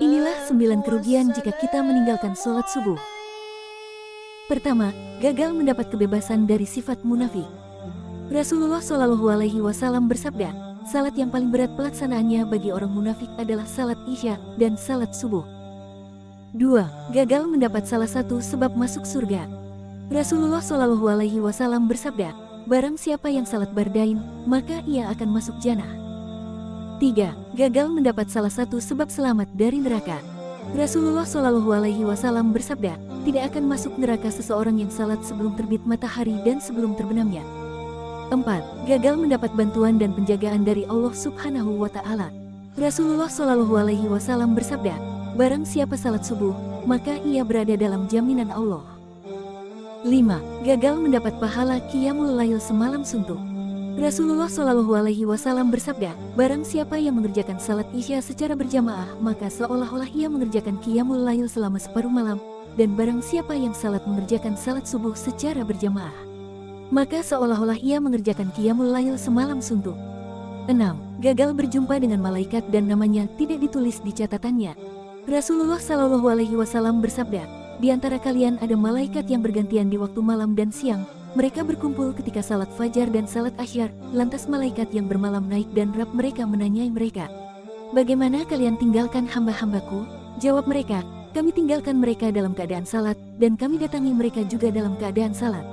Inilah 9 kerugian jika kita meninggalkan sholat subuh. Pertama, gagal mendapat kebebasan dari sifat munafik. Rasulullah Shallallahu Alaihi Wasallam bersabda, salat yang paling berat pelaksanaannya bagi orang munafik adalah salat isya dan salat subuh. 2. Gagal mendapat salah satu sebab masuk surga. Rasulullah Shallallahu Alaihi Wasallam bersabda, barang siapa yang salat bardain, maka ia akan masuk jannah. 3. Gagal mendapat salah satu sebab selamat dari neraka. Rasulullah Shallallahu Alaihi Wasallam bersabda, tidak akan masuk neraka seseorang yang salat sebelum terbit matahari dan sebelum terbenamnya. 4. Gagal mendapat bantuan dan penjagaan dari Allah Subhanahu wa Ta'ala. Rasulullah Shallallahu Alaihi Wasallam bersabda, barang siapa salat subuh, maka ia berada dalam jaminan Allah. 5. Gagal mendapat pahala qiyamul lail semalam suntuk. Rasulullah Shallallahu Alaihi Wasallam bersabda, barang siapa yang mengerjakan salat isya secara berjamaah, maka seolah-olah ia mengerjakan qiyamul lail selama separuh malam, dan barang siapa yang salat mengerjakan salat subuh secara berjamaah, maka seolah-olah ia mengerjakan qiyamul lail semalam suntuk. 6. Gagal berjumpa dengan malaikat dan namanya tidak ditulis di catatannya. Rasulullah Shallallahu Alaihi Wasallam bersabda, di antara kalian ada malaikat yang bergantian di waktu malam dan siang. Mereka berkumpul ketika salat fajar dan salat asyar, lantas malaikat yang bermalam naik dan Rabb mereka menanyai mereka, bagaimana kalian tinggalkan hamba-hambaku? Jawab mereka, kami tinggalkan mereka dalam keadaan salat, dan kami datangi mereka juga dalam keadaan salat.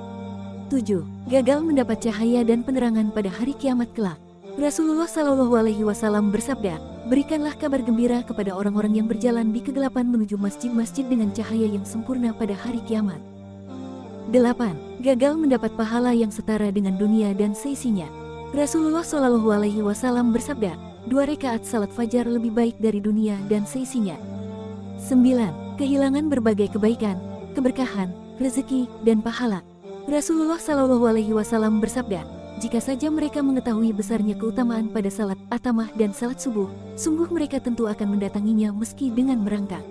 7. Gagal mendapat cahaya dan penerangan pada hari kiamat kelak. Rasulullah Shallallahu Alaihi Wasallam bersabda, berikanlah kabar gembira kepada orang-orang yang berjalan di kegelapan menuju masjid-masjid dengan cahaya yang sempurna pada hari kiamat. 8. Gagal mendapat pahala yang setara dengan dunia dan seisinya. Rasulullah Shallallahu Alaihi Wasallam bersabda, 2 rakaat salat fajar lebih baik dari dunia dan seisinya. 9. Kehilangan berbagai kebaikan, keberkahan, rezeki, dan pahala. Rasulullah Shallallahu Alaihi Wasallam bersabda, jika saja mereka mengetahui besarnya keutamaan pada salat atamah dan salat subuh, sungguh mereka tentu akan mendatanginya meski dengan merangkak.